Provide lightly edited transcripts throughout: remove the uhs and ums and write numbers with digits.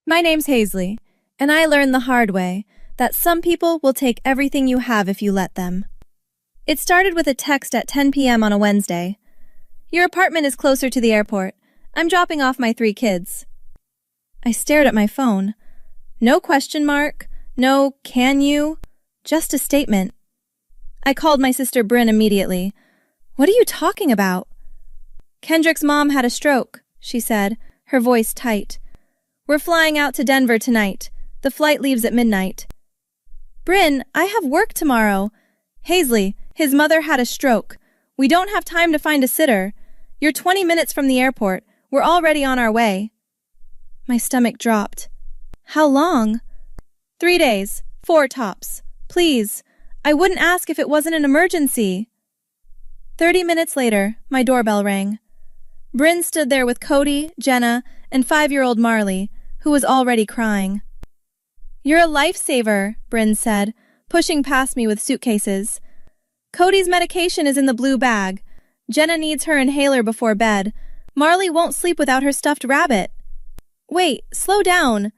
My name's Hazley, and I learned the hard way that some people will take everything you have if you let them. It started with a text at 10 p.m. on a Wednesday. Your apartment is closer to the airport. I'm dropping off my 3 kids. I stared at my phone. No question mark, no can you, just a statement. I called my sister Bryn immediately. What are you talking about? Kendrick's mom had a stroke, she said, her voice tight. We're flying out to Denver tonight. The flight leaves at midnight. Bryn, I have work tomorrow. Hazley, his mother had a stroke. We don't have time to find a sitter. You're 20 minutes from the airport. We're already on our way. My stomach dropped. How long? 3 days, 4 tops. Please, I wouldn't ask if it wasn't an emergency. 30 minutes later, my doorbell rang. Bryn stood there with Cody, Jenna, and 5-year-old Marley, who was already crying. You're a lifesaver, Bryn said, pushing past me with suitcases. Cody's medication is in the blue bag. Jenna needs her inhaler before bed. Marley won't sleep without her stuffed rabbit. Wait, slow down.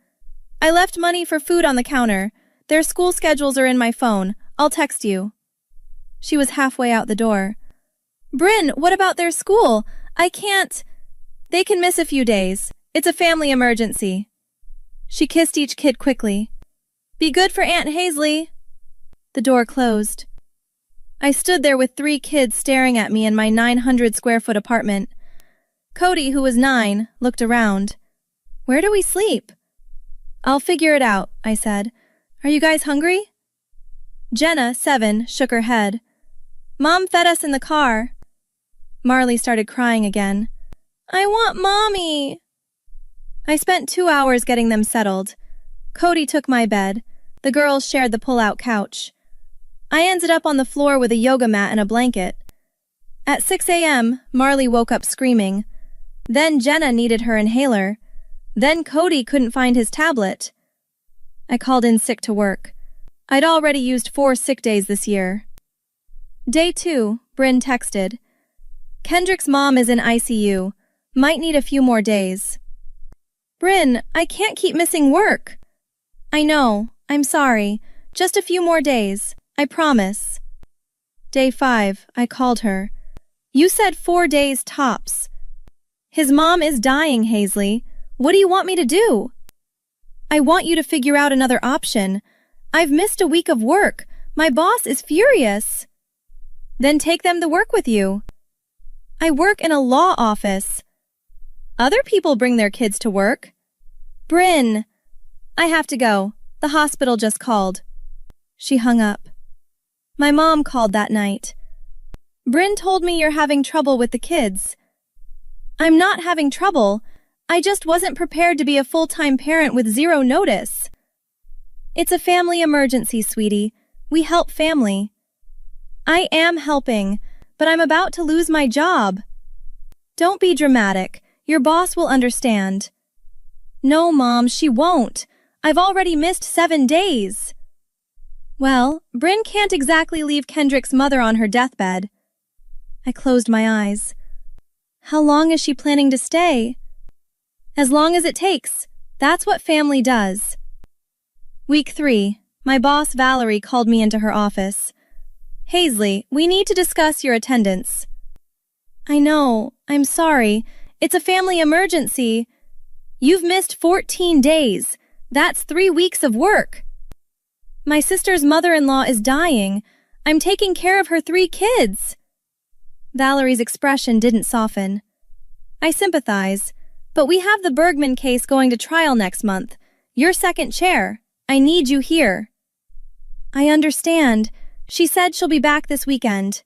I left money for food on the counter. Their school schedules are in my phone. I'll text you. She was halfway out the door. Bryn, what about their school? I can't. They can miss a few days. It's a family emergency. She kissed each kid quickly. Be good for Aunt Hazley. The door closed. I stood there with 3 kids staring at me in my 900-square-foot apartment. Cody, who was 9, looked around. Where do we sleep? I'll figure it out, I said. Are you guys hungry? Jenna, 7, shook her head. Mom fed us in the car. Marley started crying again. I want Mommy. I spent 2 hours getting them settled. Cody took my bed. The girls shared the pull-out couch. I ended up on the floor with a yoga mat and a blanket. At 6 a.m., Marley woke up screaming. Then Jenna needed her inhaler. Then Cody couldn't find his tablet. I called in sick to work. I'd already used 4 sick days this year. Day 2, Bryn texted. Kendrick's mom is in ICU. Might need a few more days. Bryn, I can't keep missing work. I know. I'm sorry. Just a few more days. I promise. Day 5, I called her. You said 4 days tops. His mom is dying, Hazley. What do you want me to do? I want you to figure out another option. I've missed a week of work. My boss is furious. Then take them to work with you. I work in a law office. Other people bring their kids to work. Bryn, I have to go. The hospital just called. She hung up. My mom called that night. Bryn told me you're having trouble with the kids. I'm not having trouble. I just wasn't prepared to be a full-time parent with 0 notice. It's a family emergency, sweetie. We help family. I am helping, but I'm about to lose my job. Don't be dramatic. Your boss will understand. No, Mom, she won't. I've already missed 7 days. Well, Bryn can't exactly leave Kendrick's mother on her deathbed. I closed my eyes. How long is she planning to stay? As long as it takes. That's what family does. Week 3. My boss, Valerie, called me into her office. Hazley, we need to discuss your attendance. I know. I'm sorry. It's a family emergency. You've missed 14 days. That's 3 weeks of work. My sister's mother-in-law is dying. I'm taking care of her 3 kids. Valerie's expression didn't soften. I sympathize, but we have the Bergman case going to trial next month. You're second chair. I need you here. I understand. She said she'll be back this weekend.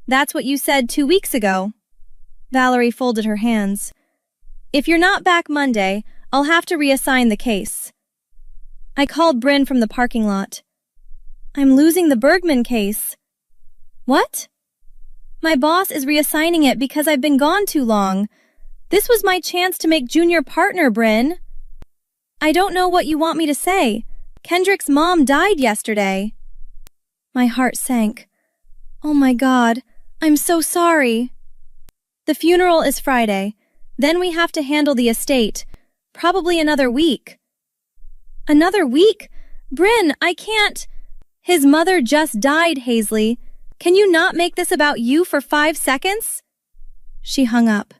That's what you said 2 weeks ago. Valerie folded her hands. If you're not back Monday, I'll have to reassign the case. I called Bryn from the parking lot. I'm losing the Bergman case. What? My boss is reassigning it because I've been gone too long. This was my chance to make junior partner, Bryn. I don't know what you want me to say. Kendrick's mom died yesterday. My heart sank. Oh my God, I'm so sorry. The funeral is Friday. Then we have to handle the estate. Probably another week. Another week? Bryn, I can't. His mother just died, Hazley. Can you not make this about you for 5 seconds? She hung up.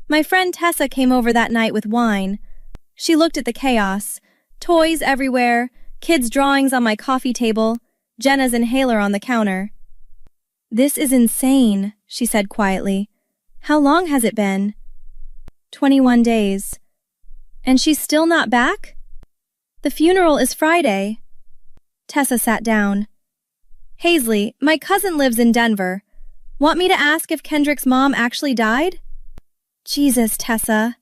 My friend Tessa came over that night with wine. She looked at the chaos. Toys everywhere, kids' drawings on my coffee table, Jenna's inhaler on the counter. This is insane, she said quietly. How long has it been? 21 days. And she's still not back? The funeral is Friday. Tessa sat down. Hazley, my cousin lives in Denver. Want me to ask if Kendrick's mom actually died? Jesus, Tessa.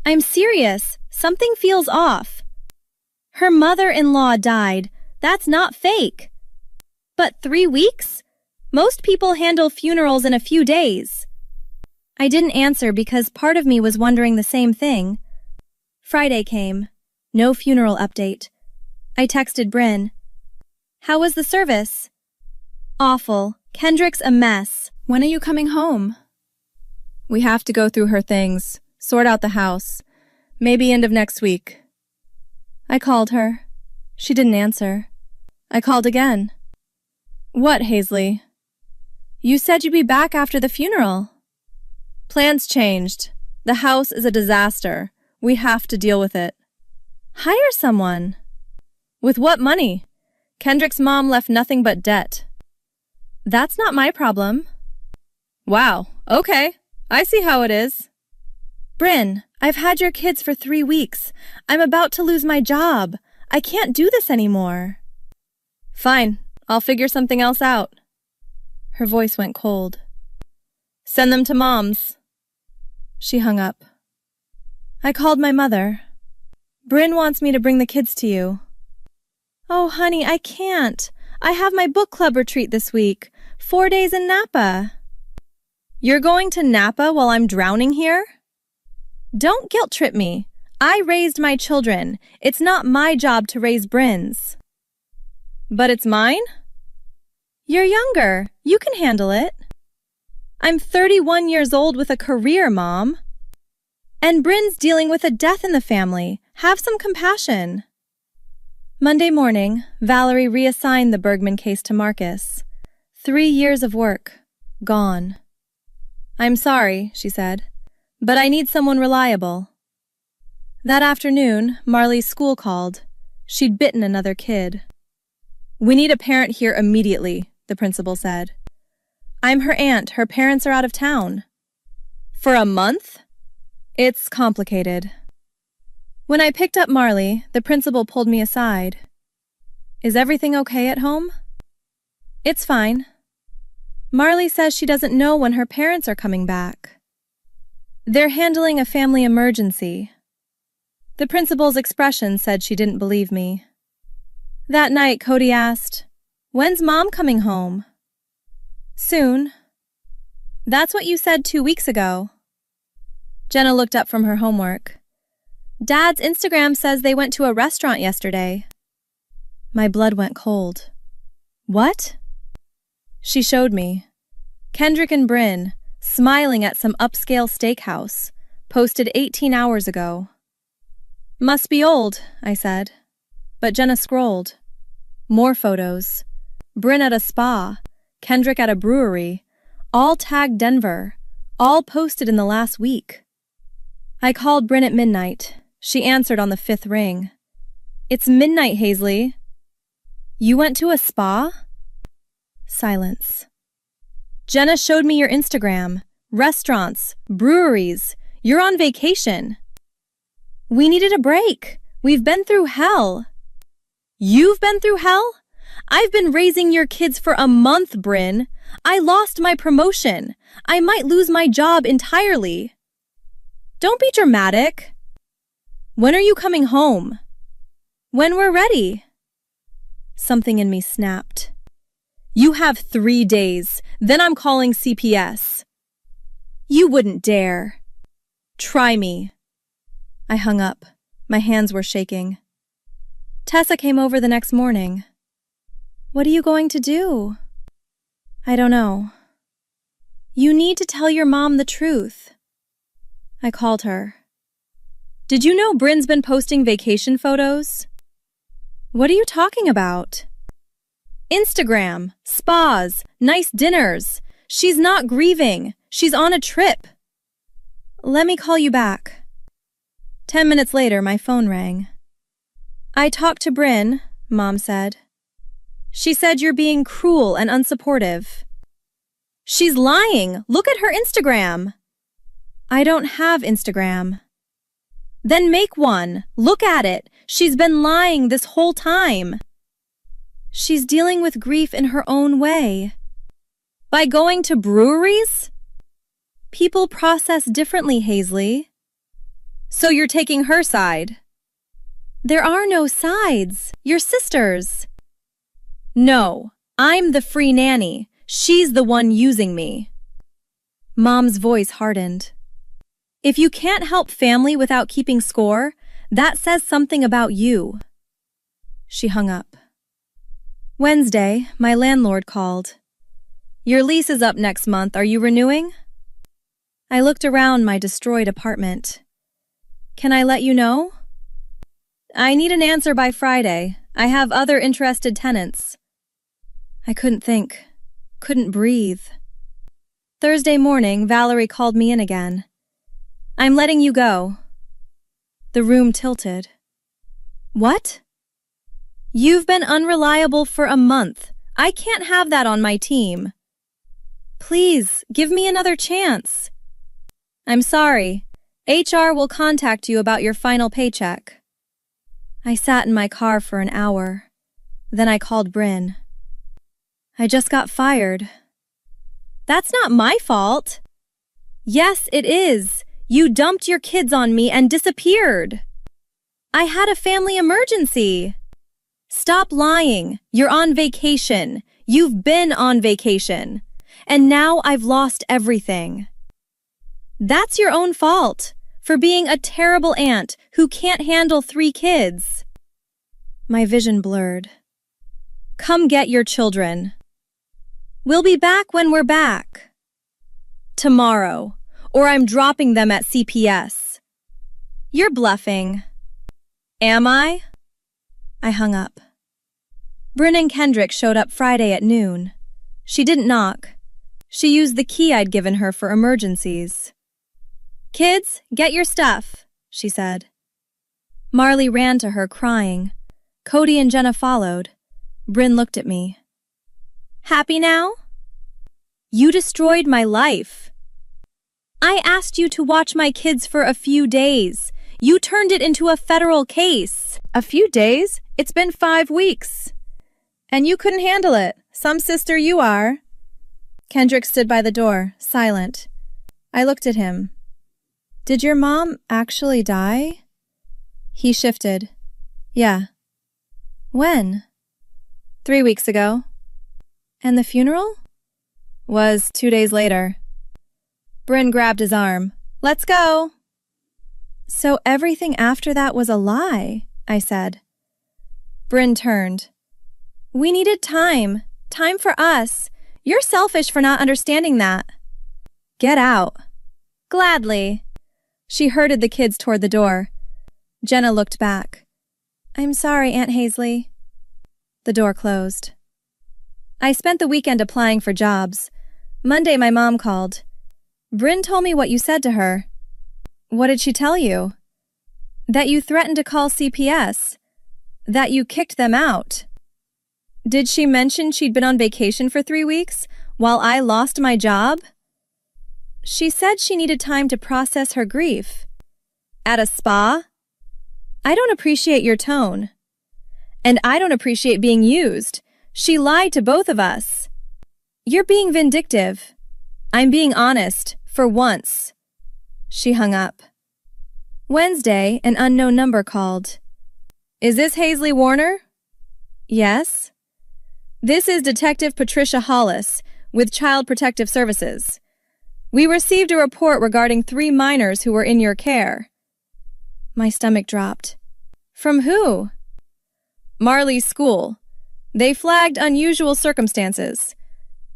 I'm serious. Something feels off. Her mother-in-law died. That's not fake. But 3 weeks? Most people handle funerals in a few days. I didn't answer because part of me was wondering the same thing. Friday came. No funeral update. I texted Bryn. How was the service? Awful. Kendrick's a mess. When are you coming home? We have to go through her things, sort out the house. Maybe end of next week. I called her. She didn't answer. I called again. What, Hazley? You said you'd be back after the funeral. Plans changed. The house is a disaster. We have to deal with it. Hire someone. With what money? Kendrick's mom left nothing but debt. That's not my problem. Wow, okay. I see how it is. Bryn, I've had your kids for 3 weeks. I'm about to lose my job. I can't do this anymore. Fine, I'll figure something else out. Her voice went cold. Send them to Mom's. She hung up. I called my mother. Bryn wants me to bring the kids to you. Oh, honey, I can't. I have my book club retreat this week. 4 days in Napa. You're going to Napa while I'm drowning here? Don't guilt trip me. I raised my children. It's not my job to raise Bryn's. But it's mine? You're younger. You can handle it. I'm 31 years old with a career, Mom. And Bryn's dealing with a death in the family. Have some compassion. Monday morning, Valerie reassigned the Bergman case to Marcus. 3 years of work. Gone. I'm sorry, she said, but I need someone reliable. That afternoon, Marley's school called. She'd bitten another kid. We need a parent here immediately, the principal said. I'm her aunt. Her parents are out of town. For a month? It's complicated. When I picked up Marley, the principal pulled me aside. Is everything okay at home? It's fine. Marley says she doesn't know when her parents are coming back. They're handling a family emergency. The principal's expression said she didn't believe me. That night, Cody asked, When's Mom coming home? Soon. That's what you said 2 weeks ago. Jenna looked up from her homework. Dad's Instagram says they went to a restaurant yesterday. My blood went cold. What? She showed me. Kendrick and Bryn, smiling at some upscale steakhouse, posted 18 hours ago. Must be old, I said. But Jenna scrolled. More photos. Bryn at a spa, Kendrick at a brewery, all tagged Denver, all posted in the last week. I called Bryn at midnight. She answered on the 5th ring. It's midnight, Hazley. You went to a spa? Silence. Jenna showed me your Instagram. Restaurants, breweries. You're on vacation. We needed a break. We've been through hell. You've been through hell? I've been raising your kids for a month, Bryn. I lost my promotion. I might lose my job entirely. Don't be dramatic. When are you coming home? When we're ready. Something in me snapped. You have 3 days, then I'm calling CPS. You wouldn't dare. Try me. I hung up. My hands were shaking. Tessa came over the next morning. What are you going to do? I don't know. You need to tell your mom the truth. I called her. Did you know Bryn's been posting vacation photos? What are you talking about? Instagram, spas, nice dinners. She's not grieving. She's on a trip. Let me call you back. 10 minutes later, my phone rang. I talked to Bryn, Mom said. She said you're being cruel and unsupportive. She's lying. Look at her Instagram. I don't have Instagram. Then make one. Look at it. She's been lying this whole time. She's dealing with grief in her own way. By going to breweries? People process differently, Hazley. So you're taking her side? There are no sides. You're sisters. No, I'm the free nanny. She's the one using me. Mom's voice hardened. If you can't help family without keeping score, that says something about you. She hung up. Wednesday, my landlord called. Your lease is up next month. Are you renewing? I looked around my destroyed apartment. Can I let you know? I need an answer by Friday. I have other interested tenants. I couldn't think. Couldn't breathe. Thursday morning, Valerie called me in again. I'm letting you go. The room tilted. What? You've been unreliable for a month. I can't have that on my team. Please, give me another chance. I'm sorry. HR will contact you about your final paycheck. I sat in my car for an hour. Then I called Bryn. I just got fired. That's not my fault. Yes, it is. You dumped your kids on me and disappeared. I had a family emergency. Stop lying. You're on vacation. You've been on vacation. And now I've lost everything. That's your own fault for being a terrible aunt who can't handle 3 kids. My vision blurred. Come get your children. We'll be back when we're back. Tomorrow, or I'm dropping them at CPS. You're bluffing. Am I? I hung up. Bryn and Kendrick showed up Friday at noon. She didn't knock. She used the key I'd given her for emergencies. Kids, get your stuff, she said. Marley ran to her crying. Cody and Jenna followed. Bryn looked at me. Happy now? You destroyed my life. I asked you to watch my kids for a few days. You turned it into a federal case. A few days? It's been 5 weeks. And you couldn't handle it. Some sister you are. Kendrick stood by the door, silent. I looked at him. Did your mom actually die? He shifted. Yeah. When? 3 weeks ago. And the funeral? Was 2 days later. Bryn grabbed his arm. Let's go. So everything after that was a lie, I said. Bryn turned. We needed time. Time for us. You're selfish for not understanding that. Get out. Gladly. She herded the kids toward the door. Jenna looked back. I'm sorry, Aunt Hazley. The door closed. I spent the weekend applying for jobs. Monday, my mom called. Bryn told me what you said to her. What did she tell you? That you threatened to call CPS. That you kicked them out. Did she mention she'd been on vacation for 3 weeks while I lost my job? She said she needed time to process her grief. At a spa? I don't appreciate your tone. And I don't appreciate being used. She lied to both of us. You're being vindictive. I'm being honest, for once. She hung up. Wednesday, an unknown number called. Is this Hazley Warner? Yes. This is Detective Patricia Hollis with Child Protective Services. We received a report regarding 3 minors who were in your care. My stomach dropped. From who? Marley's school. They flagged unusual circumstances.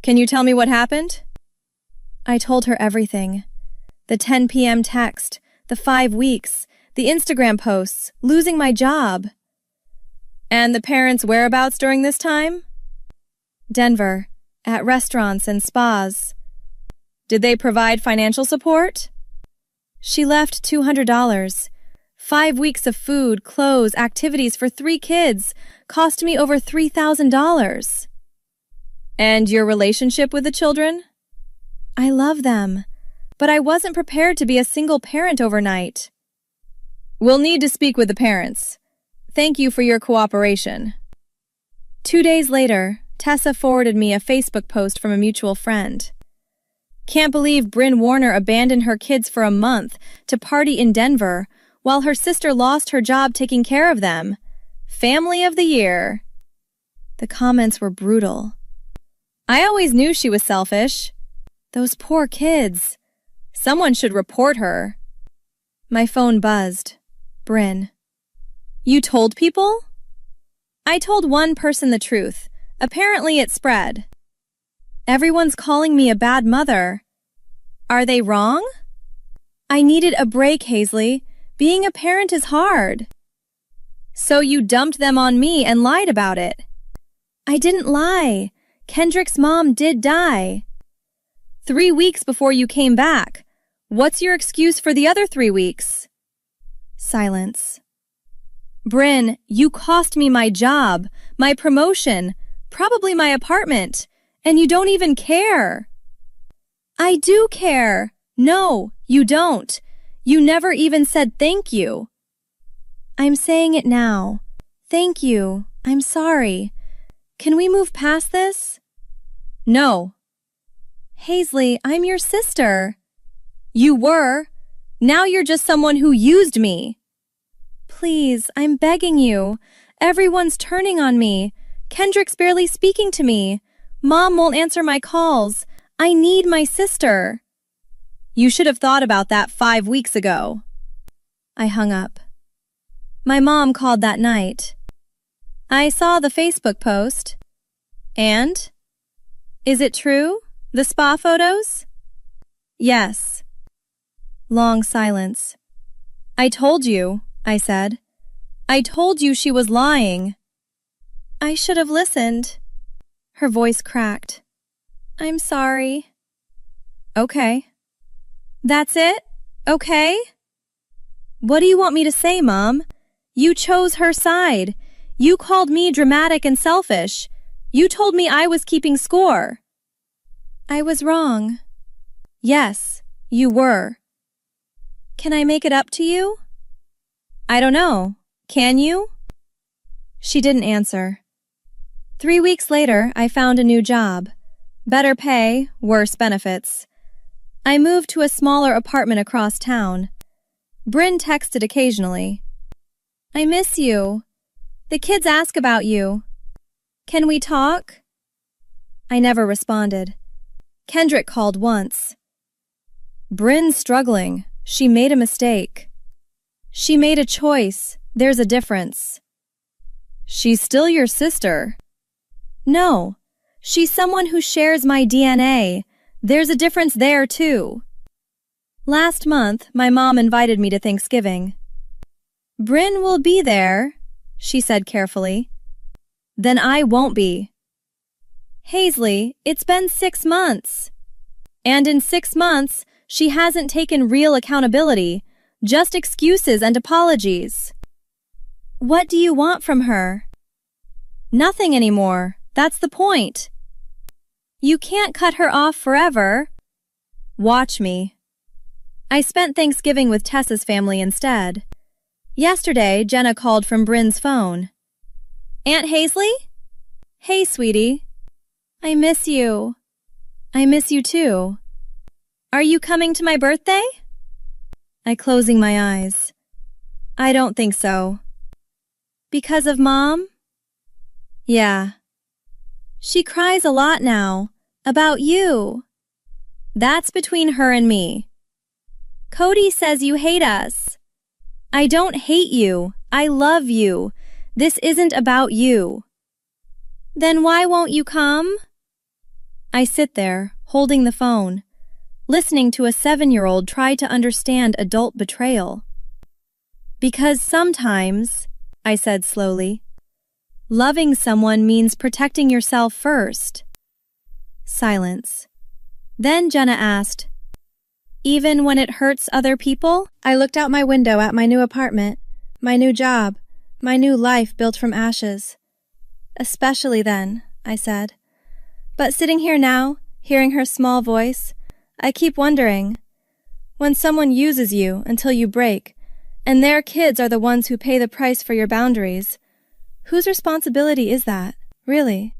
Can you tell me what happened? I told her everything. The 10 p.m. text, the 5 weeks, the Instagram posts, losing my job. And the parents' whereabouts during this time? Denver, at restaurants and spas. Did they provide financial support? She left $200. 5 weeks of food, clothes, activities for 3 kids cost me over $3,000. And your relationship with the children? I love them, but I wasn't prepared to be a single parent overnight. We'll need to speak with the parents. Thank you for your cooperation. 2 days later, Tessa forwarded me a Facebook post from a mutual friend. Can't believe Bryn Warner abandoned her kids for a month to party in Denver while her sister lost her job taking care of them. Family of the year. The comments were brutal. I always knew she was selfish. Those poor kids. Someone should report her. My phone buzzed. Bryn. You told people? I told one person the truth. Apparently it spread. Everyone's calling me a bad mother. Are they wrong? I needed a break, Hazley. Being a parent is hard. So you dumped them on me and lied about it. I didn't lie. Kendrick's mom did die. 3 weeks before you came back. What's your excuse for the other 3 weeks? Silence. Bryn, you cost me my job, my promotion, probably my apartment, and you don't even care. I do care. No, you don't. You never even said thank you. I'm saying it now. Thank you. I'm sorry. Can we move past this? No. Hazley, I'm your sister. You were. Now you're just someone who used me. Please, I'm begging you. Everyone's turning on me. Kendrick's barely speaking to me. Mom won't answer my calls. I need my sister. You should have thought about that 5 weeks ago. I hung up. My mom called that night. I saw the Facebook post. And? Is it true? The spa photos? Yes. Long silence. I told you, I said. I told you she was lying. I should have listened. Her voice cracked. I'm sorry. Okay. That's it? Okay? What do you want me to say, Mom? You chose her side. You called me dramatic and selfish. You told me I was keeping score. I was wrong. Yes, you were. Can I make it up to you? I don't know. Can you? She didn't answer. 3 weeks later, I found a new job. Better pay, worse benefits. I moved to a smaller apartment across town. Bryn texted occasionally. I miss you. The kids ask about you. Can we talk? I never responded. Kendrick called once. Bryn's struggling. She made a mistake. She made a choice. There's a difference. She's still your sister. No, she's someone who shares my DNA. There's a difference there, too. Last month, my mom invited me to Thanksgiving. Bryn will be there, she said carefully. Then I won't be. Hazley, it's been 6 months. And in 6 months, she hasn't taken real accountability, just excuses and apologies. What do you want from her? Nothing anymore. That's the point. You can't cut her off forever. Watch me. I spent Thanksgiving with Tessa's family instead. Yesterday, Jenna called from Bryn's phone. Aunt Hazley? Hey, sweetie. I miss you. I miss you too. Are you coming to my birthday? I closing my eyes. I don't think so. Because of Mom? Yeah. She cries a lot now. About you. That's between her and me. Cody says you hate us. I don't hate you. I love you. This isn't about you. Then why won't you come? I sit there, holding the phone, listening to a 7-year-old try to understand adult betrayal. Because sometimes, I said slowly, loving someone means protecting yourself first. Silence. Then Jenna asked, even when it hurts other people? I looked out my window at my new apartment, my new job, my new life built from ashes. Especially then, I said. But sitting here now, hearing her small voice, I keep wondering, when someone uses you until you break, and their kids are the ones who pay the price for your boundaries, whose responsibility is that, really?